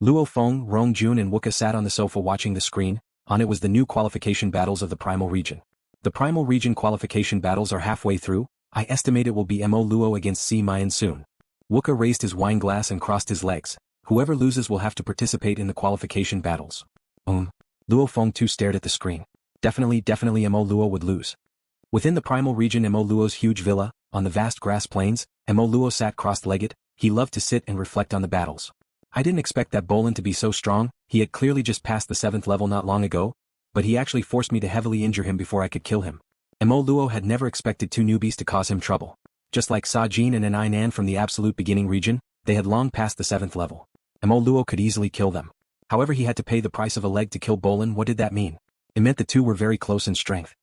Luo Feng, Rong Jun and Wuka sat on the sofa watching the screen. On it was the new qualification battles of the Primal Region. The Primal Region qualification battles are halfway through. I estimate it will be Mo Luo against Si Mayan soon. Wuka raised his wine glass and crossed his legs. Whoever loses will have to participate in the qualification battles. Luo Feng too stared at the screen. Definitely Mo Luo would lose. Within the Primal Region Mo Luo's huge villa, on the vast grass plains, Mo Luo sat crossed-legged. He loved to sit and reflect on the battles. I didn't expect that Bolan to be so strong. He had clearly just passed the 7th level not long ago, but he actually forced me to heavily injure him before I could kill him. Mo Luo had never expected two newbies to cause him trouble. Just like Sa Jin and An Nan from the absolute beginning region, they had long passed the 7th level. Mo Luo could easily kill them. However, he had to pay the price of a leg to kill Bolan. What did that mean? It meant the two were very close in strength.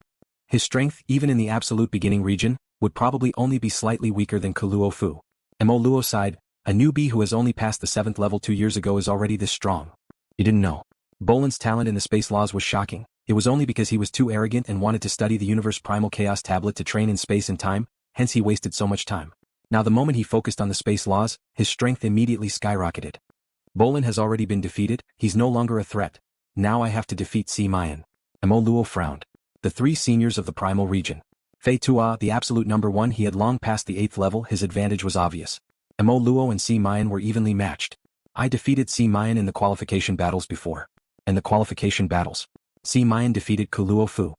His strength, even in the absolute beginning region, would probably only be slightly weaker than Luo Fu. Mo Luo sighed. A newbie who has only passed the 7th level 2 years ago is already this strong. He didn't know. Bolan's talent in the space laws was shocking. It was only because he was too arrogant and wanted to study the universe primal chaos tablet to train in space and time, hence he wasted so much time. Now the moment he focused on the space laws, his strength immediately skyrocketed. Bolan has already been defeated, he's no longer a threat. Now I have to defeat Si Mayan. Mo Luo frowned. The 3 seniors of the Primal Region. Fei Tua, the absolute number 1, he had long passed the 8th level, his advantage was obvious. Mo Luo and Si Mayan were evenly matched. I defeated Si Mayan in the qualification battles before. And the qualification battles. Si Mayan defeated Luo Fu.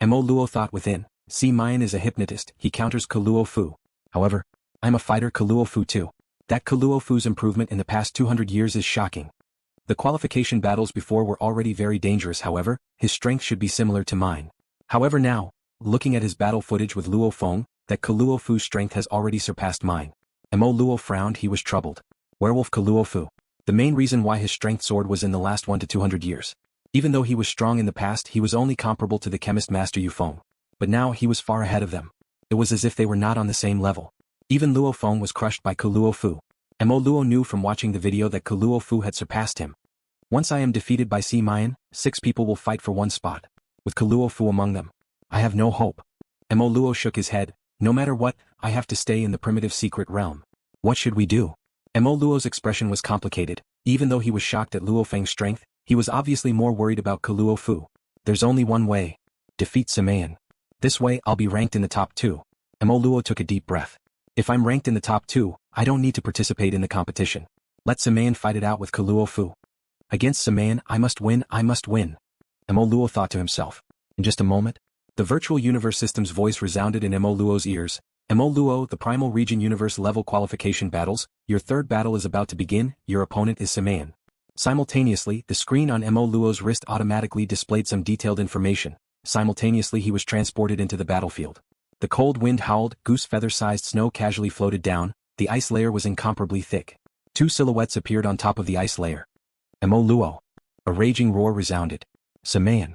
Mo Luo thought within, Si Mayan is a hypnotist, he counters Luo Fu. However, I'm a fighter Luo Fu too. That Luo Fu's improvement in the past 200 years is shocking. The qualification battles before were already very dangerous, however, his strength should be similar to mine. However now, looking at his battle footage with Luo Feng, that Luo Fu's strength has already surpassed mine. Mo Luo frowned, he was troubled. Werewolf Luo Fu. The main reason why his strength soared was in the last 1 to 200 years. Even though he was strong in the past, he was only comparable to the chemist master Yu Feng. But now he was far ahead of them. It was as if they were not on the same level. Even Luo Feng was crushed by Luo Fu. Mo Luo knew from watching the video that Luo Fu had surpassed him. Once I am defeated by Si Mayan, 6 people will fight for 1 spot. With Luo Fu among them. I have no hope. Mo Luo shook his head. No matter what, I have to stay in the primitive secret realm. What should we do? Mo Luo's expression was complicated. Even though he was shocked at LuoFeng's strength, he was obviously more worried about Luo Fu. There's only one way. Defeat Si Mayan. This way I'll be ranked in the top 2. Mo Luo took a deep breath. If I'm ranked in the top 2, I don't need to participate in the competition. Let Si Mayan fight it out with Luo Fu. Against Si Mayan, I must win. Mo Luo thought to himself. In just a moment, the virtual universe system's voice resounded in Mo Luo's ears. Mo Luo, the Primal Region universe level qualification battles, your 3rd battle is about to begin, your opponent is Si Mayan. Simultaneously, the screen on Mo Luo's wrist automatically displayed some detailed information. Simultaneously he was transported into the battlefield. The cold wind howled, goose feather-sized snow casually floated down, the ice layer was incomparably thick. 2 silhouettes appeared on top of the ice layer. Mo Luo. A raging roar resounded. Si Mayan.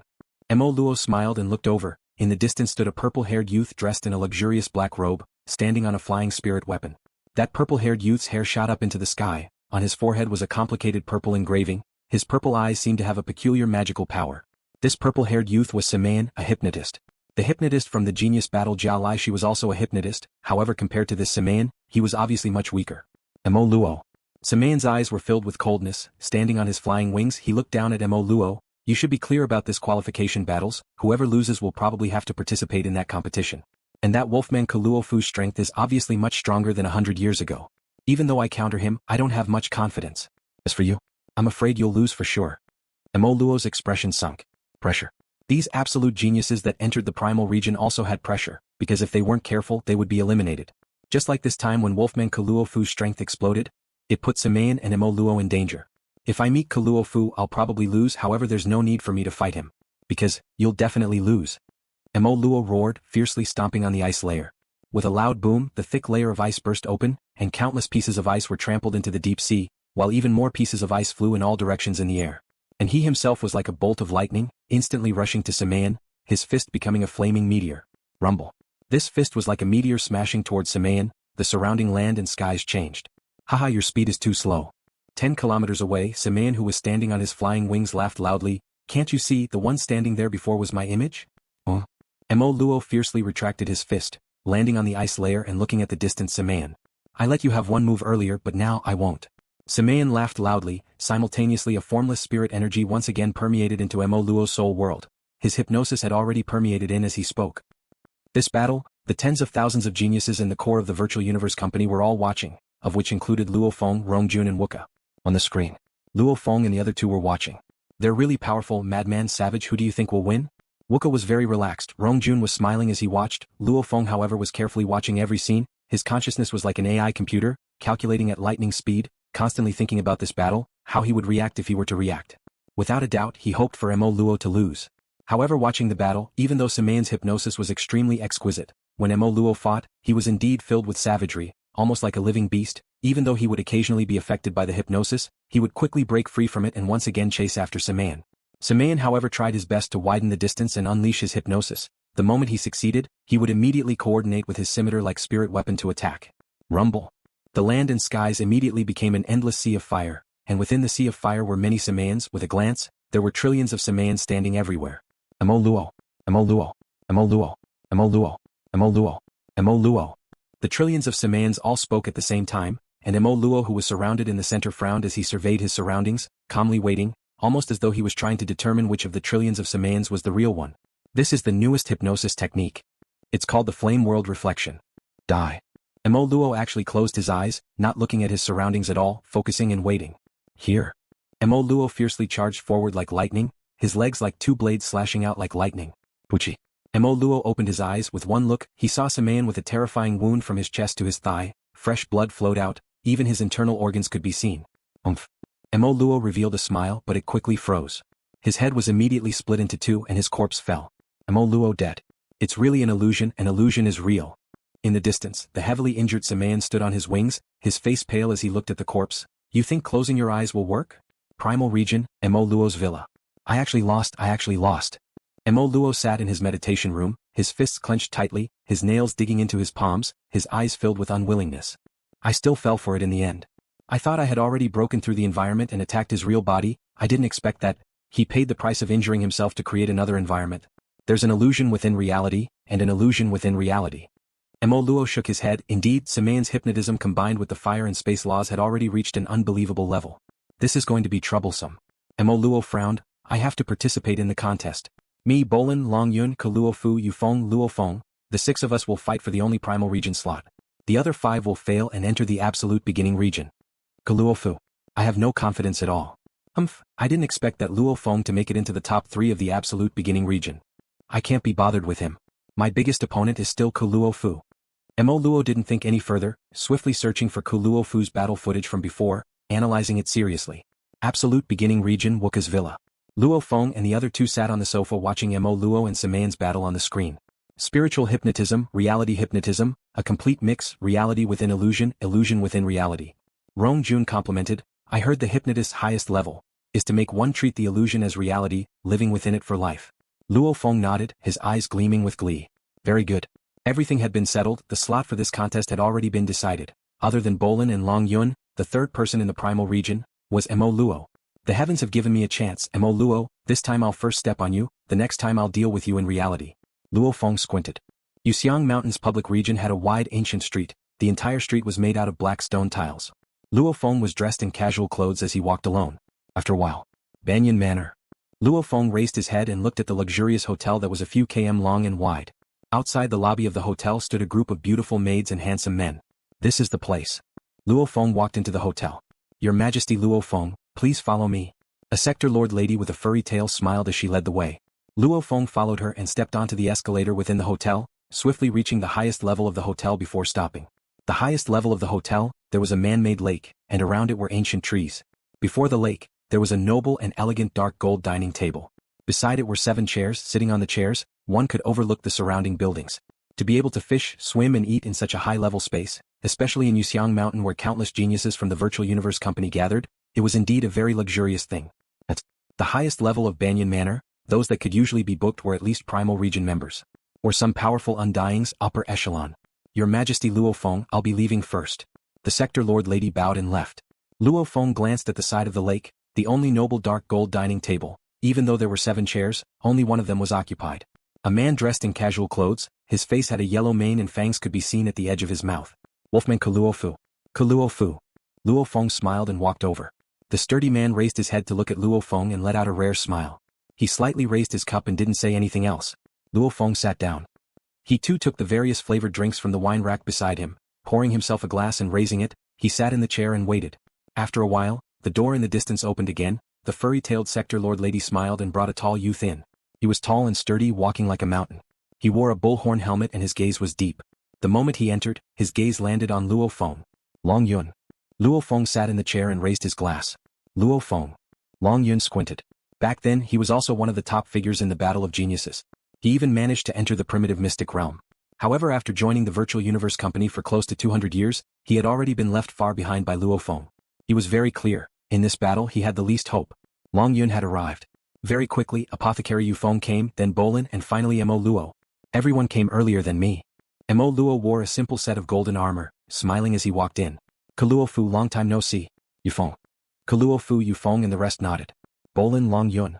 Mo Luo smiled and looked over. In the distance stood a purple-haired youth dressed in a luxurious black robe, standing on a flying spirit weapon. That purple-haired youth's hair shot up into the sky, on his forehead was a complicated purple engraving, his purple eyes seemed to have a peculiar magical power. This purple-haired youth was Si Mayan, a hypnotist. The hypnotist from the genius battle Jiao Lai, she was also a hypnotist, however compared to this Si Mayan, he was obviously much weaker. Mo Luo. Si Mayan's eyes were filled with coldness, standing on his flying wings he looked down at Mo Luo. You should be clear about this qualification battles, whoever loses will probably have to participate in that competition. And that wolfman Luo Fu's strength is obviously much stronger than 100 years ago. Even though I counter him, I don't have much confidence. As for you, I'm afraid you'll lose for sure. Mo Luo's expression sunk. Pressure. These absolute geniuses that entered the Primal Region also had pressure, because if they weren't careful they would be eliminated. Just like this time when wolfman Luo Fu's strength exploded, it put Si Mayan and Mo Luo in danger. If I meet Luo Fu I'll probably lose, however there's no need for me to fight him. Because, you'll definitely lose. Mo Luo roared, fiercely stomping on the ice layer. With a loud boom, the thick layer of ice burst open, and countless pieces of ice were trampled into the deep sea, while even more pieces of ice flew in all directions in the air. And he himself was like a bolt of lightning, instantly rushing to Si Mayan, his fist becoming a flaming meteor. Rumble. This fist was like a meteor smashing towards Si Mayan, the surrounding land and skies changed. Haha, your speed is too slow. 10 kilometers away, Si Mayan, who was standing on his flying wings, laughed loudly. Can't you see, the one standing there before was my image? Mo Luo fiercely retracted his fist, landing on the ice layer and looking at the distant Si Mayan. I let you have one move earlier, but now I won't. Samayan laughed loudly, simultaneously a formless spirit energy once again permeated into Mo Luo's soul world. His hypnosis had already permeated in as he spoke. This battle, the tens of thousands of geniuses in the core of the virtual universe company were all watching, of which included Luo Feng, Rongjun and Wuka. On the screen, Luo Feng and the other two were watching. They're really powerful, madman savage, who do you think will win? Wuka was very relaxed, Rongjun was smiling as he watched, Luo Feng however was carefully watching every scene, his consciousness was like an AI computer, calculating at lightning speed, constantly thinking about this battle, how he would react if he were to react. Without a doubt, he hoped for Mo Luo to lose. However, watching the battle, even though Samayan's hypnosis was extremely exquisite, when Mo Luo fought, he was indeed filled with savagery, almost like a living beast. Even though he would occasionally be affected by the hypnosis, he would quickly break free from it and once again chase after Samayan. Samayan however tried his best to widen the distance and unleash his hypnosis. The moment he succeeded, he would immediately coordinate with his scimitar-like spirit weapon to attack. Rumble. The land and skies immediately became an endless sea of fire, and within the sea of fire were many Samayans. With a glance, there were trillions of Samayans standing everywhere. Mo Luo, Mo Luo, Mo Luo, Mo Luo, Mo Luo, Mo Luo. The trillions of Samayans all spoke at the same time, and Mo Luo, who was surrounded in the center, frowned as he surveyed his surroundings, calmly waiting, almost as though he was trying to determine which of the trillions of Samayans was the real one. This is the newest hypnosis technique. It's called the Flame World Reflection. Die. Mo Luo actually closed his eyes, not looking at his surroundings at all, focusing and waiting. Here. Mo Luo fiercely charged forward like lightning, his legs like two blades slashing out like lightning. Puchi. Mo Luo opened his eyes. With one look, he saw Samayan with a terrifying wound from his chest to his thigh, fresh blood flowed out, even his internal organs could be seen. Mo Luo revealed a smile, but it quickly froze. His head was immediately split into two and his corpse fell. Mo Luo dead. It's really an illusion is real. In the distance, the heavily injured Samayan stood on his wings, his face pale as he looked at the corpse. You think closing your eyes will work? Primal Region, Mo Luo's villa. I actually lost. Mo Luo sat in his meditation room, his fists clenched tightly, his nails digging into his palms, his eyes filled with unwillingness. I still fell for it in the end. I thought I had already broken through the environment and attacked his real body. I didn't expect that. He paid the price of injuring himself to create another environment. There's an illusion within reality, and an illusion within reality. Mo Luo shook his head. Indeed, Samayan's hypnotism combined with the fire and space laws had already reached an unbelievable level. This is going to be troublesome. Mo Luo frowned. I have to participate in the contest. Me, Bolan, Longyun, Luo Fu, Yufeng, Luofeng, the 6 of us will fight for the only Primal Region slot. The other 5 will fail and enter the absolute beginning region. Luo Fu. I have no confidence at all. I didn't expect that LuoFeng to make it into the top 3 of the absolute beginning region. I can't be bothered with him. My biggest opponent is still Luo Fu. Mo Luo didn't think any further, swiftly searching for Luo Fu's battle footage from before, analyzing it seriously. Absolute beginning region, Wuka's villa. Luo Feng and the other 2 sat on the sofa watching Mo Luo and Samayan's battle on the screen. Spiritual hypnotism, reality hypnotism, a complete mix, reality within illusion, illusion within reality. Rongjun complimented, I heard the hypnotist's highest level is to make one treat the illusion as reality, living within it for life. Luo Feng nodded, his eyes gleaming with glee. Very good. Everything had been settled, the slot for this contest had already been decided. Other than Bolan and Longyun, the 3rd person in the Primal Region was Mo Luo. The heavens have given me a chance, Mo Luo, this time I'll first step on you, the next time I'll deal with you in reality. Luo Feng squinted. Yuxiang Mountain's public region had a wide ancient street, the entire street was made out of black stone tiles. Luo Feng was dressed in casual clothes as he walked alone. After a while. Banyan Manor. Luo Feng raised his head and looked at the luxurious hotel that was a few km long and wide. Outside the lobby of the hotel stood a group of beautiful maids and handsome men. This is the place. Luo Feng walked into the hotel. Your Majesty Luo Feng, please follow me. A sector lord lady with a furry tail smiled as she led the way. Luo Feng followed her and stepped onto the escalator within the hotel, swiftly reaching the highest level of the hotel before stopping. The highest level of the hotel, there was a man-made lake, and around it were ancient trees. Before the lake, there was a noble and elegant dark gold dining table. Beside it were 7 chairs. Sitting on the chairs, one could overlook the surrounding buildings. To be able to fish, swim and eat in such a high-level space, especially in Yuxiang Mountain where countless geniuses from the Virtual Universe Company gathered, it was indeed a very luxurious thing. At the highest level of Banyan Manor, those that could usually be booked were at least Primal Region members. Or some powerful undyings, upper echelon. Your Majesty Luo Feng, I'll be leaving first. The sector lord lady bowed and left. Luo Feng glanced at the side of the lake, the only noble dark gold dining table. Even though there were 7 chairs, only one of them was occupied. A man dressed in casual clothes, his face had a yellow mane and fangs could be seen at the edge of his mouth. Wolfman Luo Fu. Luo Fu. Luo Feng smiled and walked over. The sturdy man raised his head to look at Luo Feng and let out a rare smile. He slightly raised his cup and didn't say anything else. Luo Feng sat down. He too took the various flavored drinks from the wine rack beside him, pouring himself a glass and raising it. He sat in the chair and waited. After a while, the door in the distance opened again. The furry-tailed sector lord lady smiled and brought a tall youth in. He was tall and sturdy, walking like a mountain. He wore a bullhorn helmet and his gaze was deep. The moment he entered, his gaze landed on Luo Feng. Long Yun. Luo Feng sat in the chair and raised his glass. Luo Feng. Long Yun squinted. Back then he was also one of the top figures in the Battle of Geniuses. He even managed to enter the primitive mystic realm. However, after joining the Virtual Universe Company for close to 200 years, he had already been left far behind by Luo Feng. He was very clear. In this battle he had the least hope. Long Yun had arrived. Very quickly, Apothecary Yu Feng came, then Bolan and finally Mo Luo. Everyone came earlier than me. Mo Luo wore a simple set of golden armor, smiling as he walked in. Luo Fu, long time no see. Yu Feng. Luo Fu, Yu Feng and the rest nodded. Bolan, Long Yun.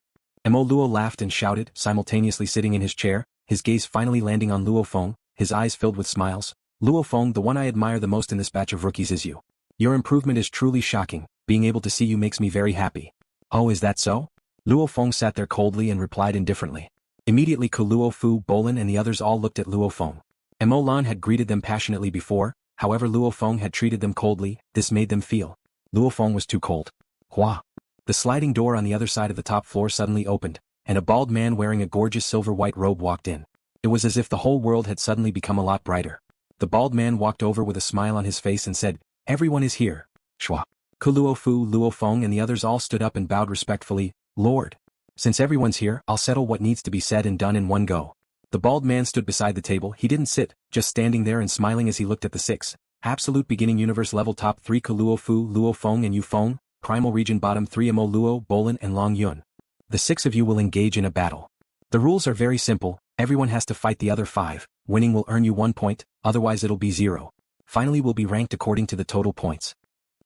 Mo Luo laughed and shouted, simultaneously sitting in his chair, his gaze finally landing on Luo Feng, his eyes filled with smiles. Luo Feng, the one I admire the most in this batch of rookies is you. Your improvement is truly shocking. Being able to see you makes me very happy. Oh, is that so? Luo Feng sat there coldly and replied indifferently. Immediately Luo Fu, Bolan and the others all looked at Luo Feng. Mo Lan had greeted them passionately before, however Luo Feng had treated them coldly. This made them feel. Luo Feng was too cold. Hua. The sliding door on the other side of the top floor suddenly opened, and a bald man wearing a gorgeous silver-white robe walked in. It was as if the whole world had suddenly become a lot brighter. The bald man walked over with a smile on his face and said, "Everyone is here." Shua. Luo Fu, Luo Feng and the others all stood up and bowed respectfully. "Lord. Since everyone's here, I'll settle what needs to be said and done in one go." The bald man stood beside the table. He didn't sit, just standing there and smiling as he looked at the six. Absolute beginning universe level top 3 Luo Fu, Luo Feng and Yu Feng, Primal Region bottom 3 Mo Luo, Bolan and Long Yun. The 6 of you will engage in a battle. The rules are very simple. Everyone has to fight the other 5. Winning will earn you 1 point, otherwise it'll be 0. Finally will be ranked according to the total points.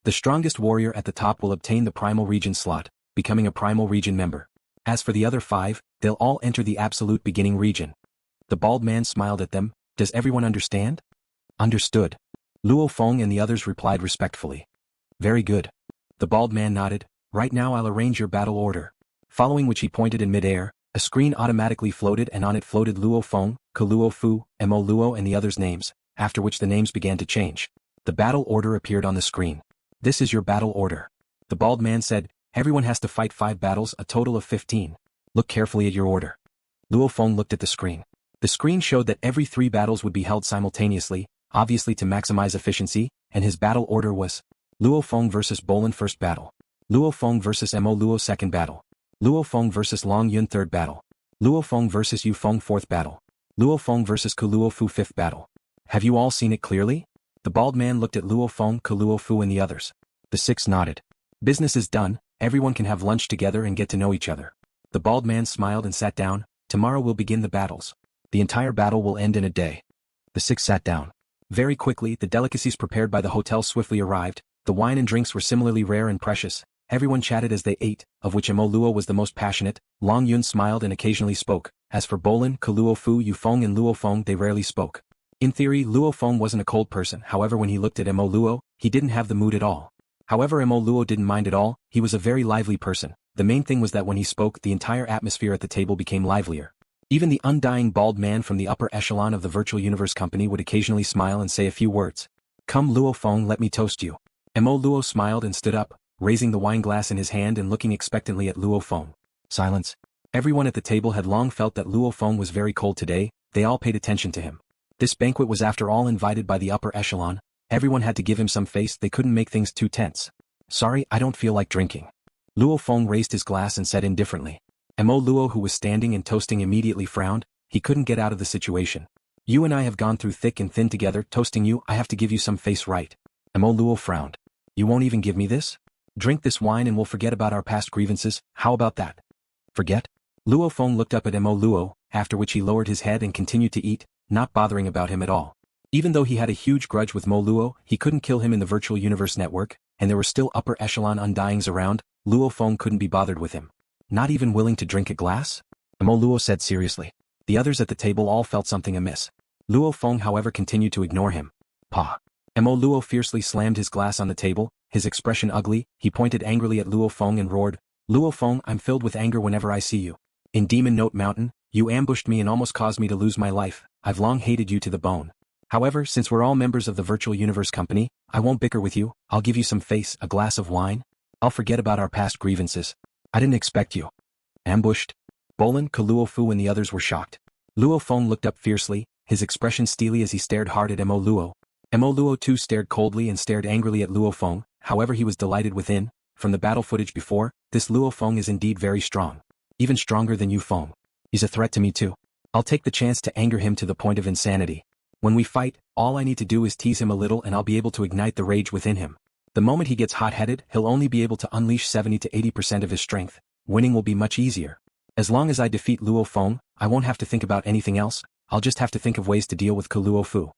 The strongest warrior at the top will obtain the Primal Region slot, becoming a Primal Region member. As for the other 5, they'll all enter the Absolute Beginning Region. The bald man smiled at them. Does everyone understand? Understood. Luo Feng and the others replied respectfully. Very good. The bald man nodded. Right now I'll arrange your battle order. Following which he pointed in mid-air, a screen automatically floated and on it floated Luo Feng, Luo Fu, Mo Luo and the others' names, after which the names began to change. The battle order appeared on the screen. This is your battle order. The bald man said, everyone has to fight 5 battles, a total of 15. Look carefully at your order. Luo Feng looked at the screen. The screen showed that every 3 battles would be held simultaneously, obviously to maximize efficiency, and his battle order was Luo Feng vs. Bolan first battle. Luo Feng vs. Mo Luo second battle. Luo Feng vs. Long Yun third battle. Luo Feng vs. Yu Feng fourth battle. Luo Feng vs. Luo Fu fifth battle. Have you all seen it clearly? The bald man looked at Luo Feng, Luo Fu and the others. The 6 nodded. Business is done, everyone can have lunch together and get to know each other. The bald man smiled and sat down. Tomorrow we'll begin the battles. The entire battle will end in a day. The 6 sat down. Very quickly, the delicacies prepared by the hotel swiftly arrived. The wine and drinks were similarly rare and precious. Everyone chatted as they ate, of which Mo Luo was the most passionate. Long Yun smiled and occasionally spoke. As for Bolan, Luo Fu, Yu Feng and Luo Feng, they rarely spoke. In theory, Luo Feng wasn't a cold person. However, when he looked at Mo Luo, he didn't have the mood at all. However, Mo Luo didn't mind at all. He was a very lively person. The main thing was that when he spoke, the entire atmosphere at the table became livelier. Even the undying bald man from the upper echelon of the Virtual Universe Company would occasionally smile and say a few words. Come Luo Feng, let me toast you. Mo Luo smiled and stood up, raising the wine glass in his hand and looking expectantly at Luo Feng. Silence. Everyone at the table had long felt that Luo Feng was very cold today. They all paid attention to him. This banquet was after all invited by the upper echelon. Everyone had to give him some face. They couldn't make things too tense. Sorry, I don't feel like drinking. Luo Feng raised his glass and said indifferently. Mo Luo, who was standing and toasting, immediately frowned. He couldn't get out of the situation. You and I have gone through thick and thin together. Toasting you, I have to give you some face, right? Mo Luo frowned. You won't even give me this? Drink this wine and we'll forget about our past grievances. How about that? Forget? Luo Feng looked up at Mo Luo, after which he lowered his head and continued to eat, not bothering about him at all. Even though he had a huge grudge with Mo Luo, he couldn't kill him in the Virtual Universe Network, and there were still upper echelon undyings around. Luo Feng couldn't be bothered with him. Not even willing to drink a glass? Mo Luo said seriously. The others at the table all felt something amiss. Luo Feng, however, continued to ignore him. Pa. Mo Luo fiercely slammed his glass on the table. his expression ugly, he pointed angrily at Luo Feng and roared, "Luo Feng, I'm filled with anger whenever I see you. In Demon Note Mountain, you ambushed me and almost caused me to lose my life. I've long hated you to the bone. However, since we're all members of the Virtual Universe Company, I won't bicker with you. I'll give you some face, a glass of wine. I'll forget about our past grievances. I didn't expect you." Ambushed? Bolan, Luo Fu and the others were shocked. Luo Feng looked up fiercely, his expression steely as he stared hard at Mo Luo. Mo Luo too stared coldly and stared angrily at Luo Feng, however he was delighted within. From the battle footage before, this Luo Feng is indeed very strong. Even stronger than you Feng. He's a threat to me too. I'll take the chance to anger him to the point of insanity. When we fight, all I need to do is tease him a little and I'll be able to ignite the rage within him. The moment he gets hot-headed, he'll only be able to unleash 70 to 80% of his strength. Winning will be much easier. As long as I defeat Luo Feng, I won't have to think about anything else, I'll just have to think of ways to deal with Luo Fu.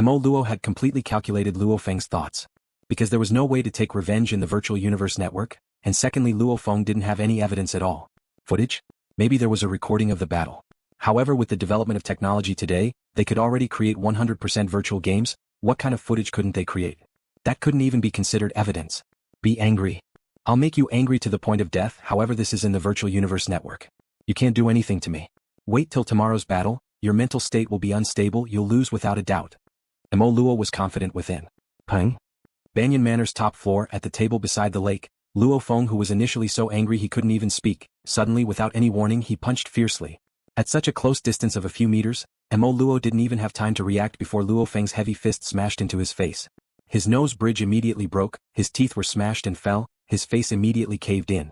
Mo Luo had completely calculated Luo Feng's thoughts. Because there was no way to take revenge in the Virtual Universe Network, and secondly Luo Feng didn't have any evidence at all. Footage? Maybe there was a recording of the battle. However, with the development of technology today, they could already create 100% virtual games. What kind of footage couldn't they create? That couldn't even be considered evidence. Be angry. I'll make you angry to the point of death. However, this is in the Virtual Universe Network. You can't do anything to me. Wait till tomorrow's battle, your mental state will be unstable, you'll lose without a doubt. Mo Luo was confident within. Peng? Banyan Manor's top floor at the table beside the lake, Luo Feng, who was initially so angry he couldn't even speak, suddenly without any warning he punched fiercely. At such a close distance of a few meters, Mo Luo didn't even have time to react before Luo Feng's heavy fist smashed into his face. His nose bridge immediately broke, his teeth were smashed and fell, his face immediately caved in.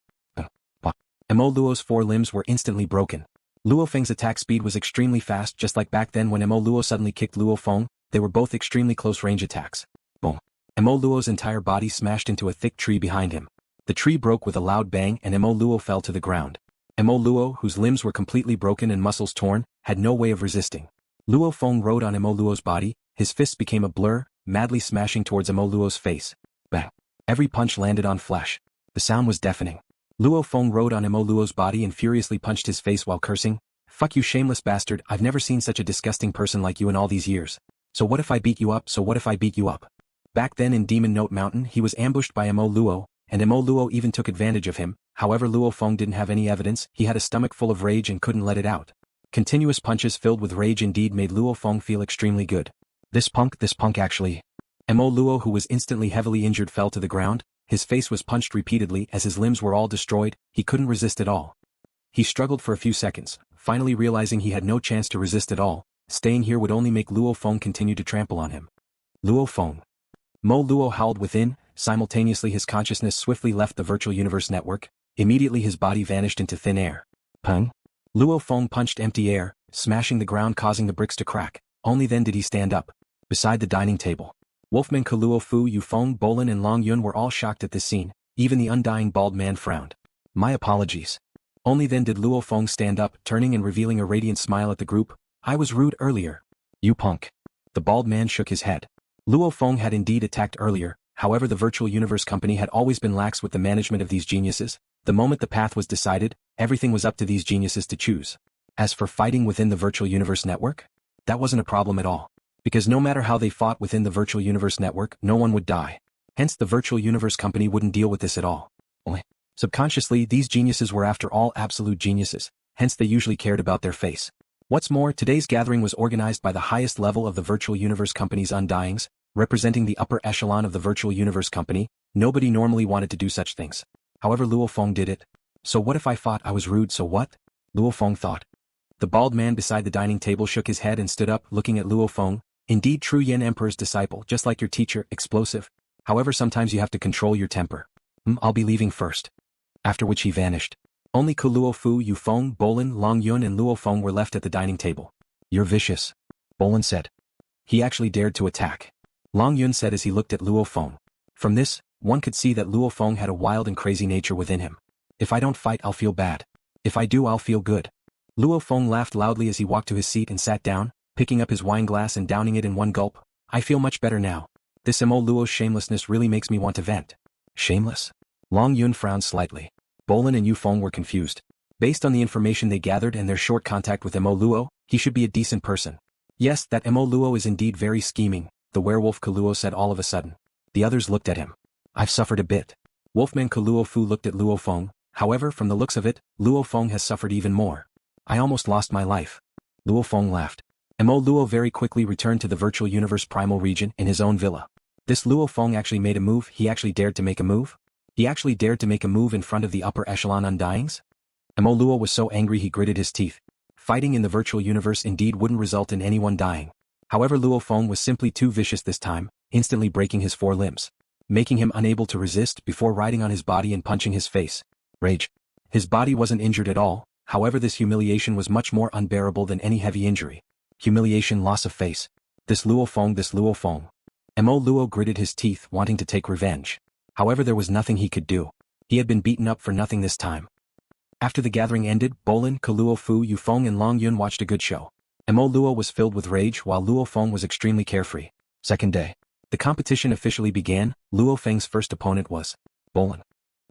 Mo Luo's 4 limbs were instantly broken. Luo Feng's attack speed was extremely fast, just like back then when Mo Luo suddenly kicked Luo Feng. They were both extremely close range attacks. Boom. Mo Luo's entire body smashed into a thick tree behind him. The tree broke with a loud bang and Mo Luo fell to the ground. Mo Luo, whose limbs were completely broken and muscles torn, had no way of resisting. Luo Feng rode on Mo Luo's body, his fists became a blur, madly smashing towards Mo Luo's face. Bang. Every punch landed on flesh. The sound was deafening. Luo Feng rode on Mo Luo's body and furiously punched his face while cursing, "Fuck you shameless bastard, I've never seen such a disgusting person like you in all these years. So what if I beat you up, so what if I beat you up?" Back then in Demon Note Mountain he was ambushed by Mo Luo, and Mo Luo even took advantage of him. However, Luo Feng didn't have any evidence, he had a stomach full of rage and couldn't let it out. Continuous punches filled with rage indeed made Luo Feng feel extremely good. This punk actually. Mo Luo, who was instantly heavily injured, fell to the ground. His face was punched repeatedly as his limbs were all destroyed, he couldn't resist at all. He struggled for a few seconds, finally realizing he had no chance to resist at all. Staying here would only make Luo Feng continue to trample on him. Luo Feng. Mo Luo howled within, simultaneously his consciousness swiftly left the Virtual Universe Network, immediately his body vanished into thin air. Peng? Luo Feng punched empty air, smashing the ground causing the bricks to crack, only then did he stand up. Beside the dining table. Wolfman Luo Fu, Yu Feng, Bolan and Long Yun were all shocked at this scene, even the undying bald man frowned. My apologies. Only then did Luo Feng stand up, turning and revealing a radiant smile at the group. I was rude earlier. You punk. The bald man shook his head. Luo Feng had indeed attacked earlier, however the Virtual Universe Company had always been lax with the management of these geniuses. The moment the path was decided, everything was up to these geniuses to choose. As for fighting within the Virtual Universe Network? That wasn't a problem at all. Because no matter how they fought within the Virtual Universe Network, no one would die. Hence the Virtual Universe Company wouldn't deal with this at all. Subconsciously, these geniuses were after all absolute geniuses, hence they usually cared about their face. What's more, today's gathering was organized by the highest level of the Virtual Universe Company's undyings, representing the upper echelon of the Virtual Universe Company. Nobody normally wanted to do such things. However, Luo Feng did it. So what if I thought I was rude, so what? Luo Feng thought. The bald man beside the dining table shook his head and stood up, looking at Luo Feng. Indeed, true Yen Emperor's disciple, just like your teacher, explosive. However, sometimes you have to control your temper. I'll be leaving first. After which he vanished. Only Luo Fu, Yu Feng, Bolan, Long Yun and Luo Feng were left at the dining table. You're vicious. Bolan said. He actually dared to attack. Long Yun said as he looked at Luo Feng. From this, one could see that Luo Feng had a wild and crazy nature within him. If I don't fight, I'll feel bad. If I do, I'll feel good. Luo Feng laughed loudly as he walked to his seat and sat down, picking up his wine glass and downing it in one gulp. I feel much better now. This Mo Luo's shamelessness really makes me want to vent. Shameless? Long Yun frowned slightly. Bolan and Yu Feng were confused. Based on the information they gathered and their short contact with Mo Luo, he should be a decent person. Yes, that Mo Luo is indeed very scheming, the werewolf Luo said all of a sudden. The others looked at him. I've suffered a bit. Wolfman Luo Fu looked at Luo Feng, however from the looks of it, Luo Feng has suffered even more. I almost lost my life. Luo Feng laughed. Mo Luo very quickly returned to the virtual universe Primal Region in his own villa. This Luo Feng actually made a move. He actually dared to make a move? He actually dared to make a move in front of the upper echelon undyings? Mo Luo was so angry he gritted his teeth. Fighting in the virtual universe indeed wouldn't result in anyone dying. However, Luo Feng was simply too vicious this time, instantly breaking his 4 limbs, making him unable to resist before riding on his body and punching his face. Rage. His body wasn't injured at all, however this humiliation was much more unbearable than any heavy injury. Humiliation, loss of face. This Luo Feng. Mo Luo gritted his teeth, wanting to take revenge. However, there was nothing he could do. He had been beaten up for nothing this time. After the gathering ended, Bolan, Luo Fu, Yu Feng and Long Yun watched a good show. Mo Luo was filled with rage while Luo Feng was extremely carefree. Second day. The competition officially began. Luo Feng's first opponent was Bolan.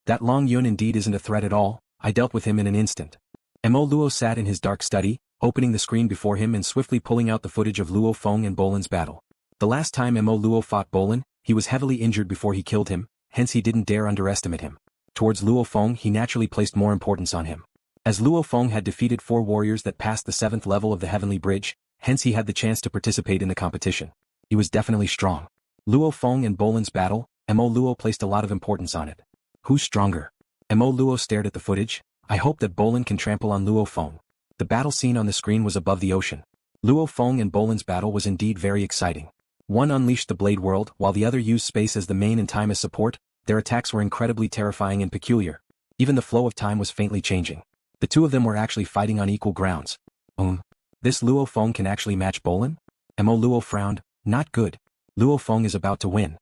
That Long Yun indeed isn't a threat at all. I dealt with him in an instant. Mo Luo sat in his dark study, opening the screen before him and swiftly pulling out the footage of Luo Feng and Bolan's battle. The last time Mo Luo fought Bolan, he was heavily injured before he killed him, hence he didn't dare underestimate him. Towards Luo Feng he naturally placed more importance on him. As Luo Feng had defeated 4 warriors that passed the 7th level of the Heavenly Bridge, hence he had the chance to participate in the competition. He was definitely strong. Luo Feng and Bolan's battle, Mo Luo placed a lot of importance on it. Who's stronger? Mo Luo stared at the footage. I hope that Bolan can trample on Luo Feng. The battle scene on the screen was above the ocean. Luo Feng and Bolan's battle was indeed very exciting. One unleashed the blade world while the other used space as the main and time as support. Their attacks were incredibly terrifying and peculiar. Even the flow of time was faintly changing. The two of them were actually fighting on equal grounds. This Luo Feng can actually match Bolan? Mo Luo frowned. Not good. Luo Feng is about to win.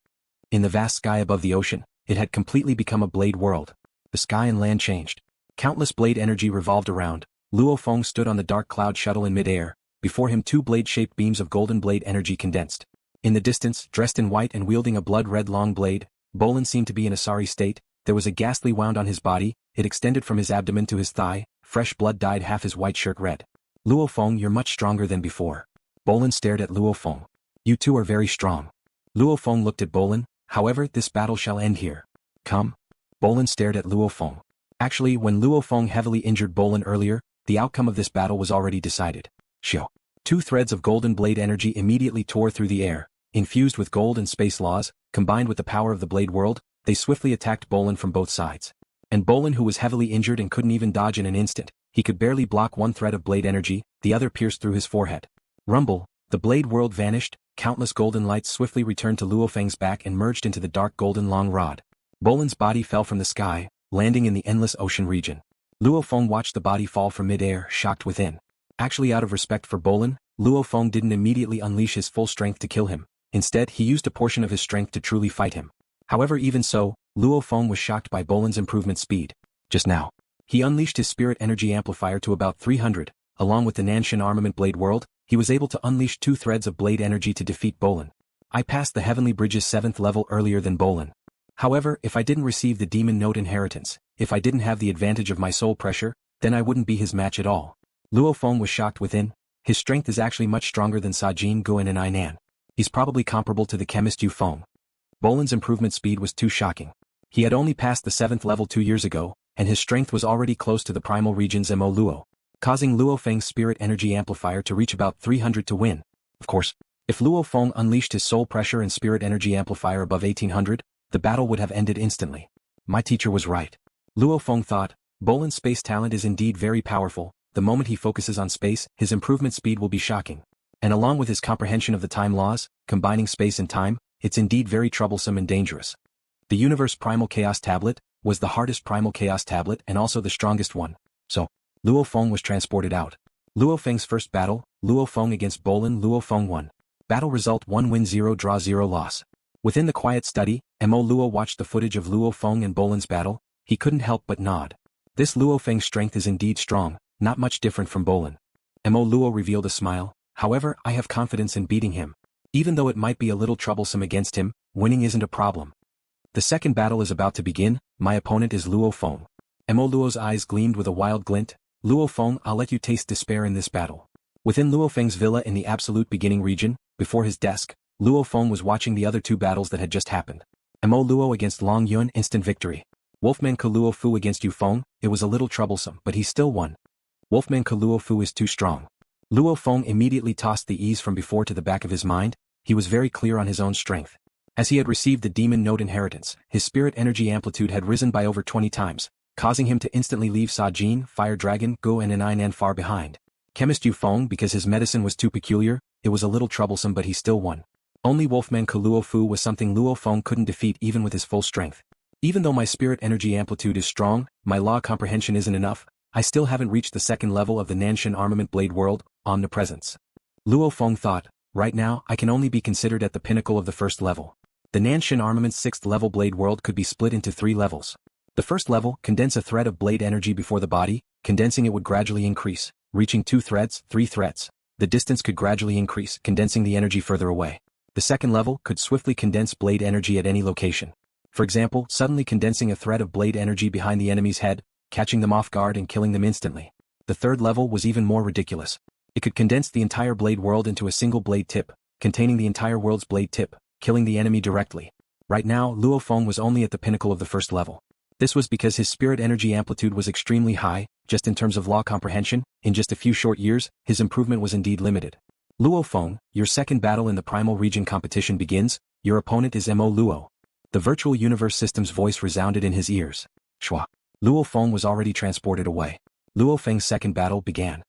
In the vast sky above the ocean, it had completely become a blade world. The sky and land changed. Countless blade energy revolved around. Luo Feng stood on the dark cloud shuttle in mid-air. Before him 2 blade-shaped beams of golden blade energy condensed. In the distance, dressed in white and wielding a blood-red long blade, Bolan seemed to be in a sorry state. There was a ghastly wound on his body. It extended from his abdomen to his thigh. Fresh blood dyed half his white shirt red. Luo Feng, you're much stronger than before. Bolan stared at Luo Feng. You two are very strong. Luo Feng looked at Bolan. However, this battle shall end here. Come. Bolan stared at Luo Feng. Actually, when Luo Feng heavily injured Bolan earlier, the outcome of this battle was already decided. Shio. 2 threads of golden blade energy immediately tore through the air. Infused with gold and space laws, combined with the power of the blade world, they swiftly attacked Bolan from both sides. And Bolan, who was heavily injured and couldn't even dodge in an instant, he could barely block 1 thread of blade energy, the other pierced through his forehead. Rumble, the blade world vanished, countless golden lights swiftly returned to LuoFeng's back and merged into the dark golden long rod. Bolan's body fell from the sky, landing in the endless ocean region. LuoFeng watched the body fall from mid-air, shocked within. Actually, out of respect for Bolan, LuoFeng didn't immediately unleash his full strength to kill him. Instead, he used a portion of his strength to truly fight him. However, even so, Luo Feng was shocked by Bolan's improvement speed. Just now, he unleashed his spirit energy amplifier to about 300, along with the Nanshan armament blade world, he was able to unleash 2 threads of blade energy to defeat Bolan. I passed the Heavenly Bridge's 7th level earlier than Bolan. However, if I didn't receive the Demon Note inheritance, if I didn't have the advantage of my soul pressure, then I wouldn't be his match at all. Luo Feng was shocked within. His strength is actually much stronger than Sajin Guan and Ainan. He's probably comparable to the chemist Yu Feng. Bolan's improvement speed was too shocking. He had only passed the 7th level 2 years ago, and his strength was already close to the Primal Region's Mo Luo, causing Luo Feng's spirit energy amplifier to reach about 300 to win. Of course, if Luo Feng unleashed his soul pressure and spirit energy amplifier above 1800, the battle would have ended instantly. My teacher was right. Luo Feng thought, Bolan's space talent is indeed very powerful. The moment he focuses on space, his improvement speed will be shocking. And along with his comprehension of the time laws, combining space and time, it's indeed very troublesome and dangerous. The Universe Primal Chaos Tablet was the hardest Primal Chaos Tablet and also the strongest one. So, Luo Feng was transported out. Luo Feng's first battle, Luo Feng against Bolan. Luo Feng won. Battle result: 1 win 0 draw 0 loss. Within the quiet study, Mo Luo watched the footage of Luo Feng and Bolan's battle. He couldn't help but nod. This Luo Feng's strength is indeed strong, not much different from Bolan. Mo Luo revealed a smile. However, I have confidence in beating him. Even though it might be a little troublesome against him, winning isn't a problem. The second battle is about to begin. My opponent is Luo Feng. Mo Luo's eyes gleamed with a wild glint. Luo Feng, I'll let you taste despair in this battle. Within Luo Feng's villa in the absolute beginning region, before his desk, Luo Feng was watching the other 2 battles that had just happened. Mo Luo against Long Yun, instant victory. Wolfman Luo Fu against Yu Feng, it was a little troublesome, but he still won. Wolfman Luo Fu is too strong. Luo Feng immediately tossed the ease from before to the back of his mind. He was very clear on his own strength. As he had received the demon note inheritance, his spirit energy amplitude had risen by over 20 times, causing him to instantly leave Sa Jin, Fire Dragon, Go and Aninan far behind. Chemist Yu Feng, because his medicine was too peculiar, it was a little troublesome, but he still won. Only Wolfman Luo Fu was something Luo Feng couldn't defeat even with his full strength. Even though my spirit energy amplitude is strong, my law comprehension isn't enough, I still haven't reached the second level of the Nanshan Armament Blade World, Omnipresence. Luo Feng thought, right now I can only be considered at the pinnacle of the first level. The Nanshan Armament's 6th level Blade World could be split into 3 levels. The first level, condense a thread of blade energy before the body, condensing it would gradually increase, reaching 2 threads, 3 threads. The distance could gradually increase, condensing the energy further away. The second level could swiftly condense blade energy at any location. For example, suddenly condensing a thread of blade energy behind the enemy's head, catching them off guard and killing them instantly. The third level was even more ridiculous. It could condense the entire blade world into a single blade tip, containing the entire world's blade tip, killing the enemy directly. Right now, Luo Feng was only at the pinnacle of the first level. This was because his spirit energy amplitude was extremely high, just in terms of law comprehension. In just a few short years, his improvement was indeed limited. Luo Feng, your second battle in the Primal Region competition begins. Your opponent is Mo Luo. The virtual universe system's voice resounded in his ears. Shwa. Luo Feng was already transported away. Luo Feng's second battle began.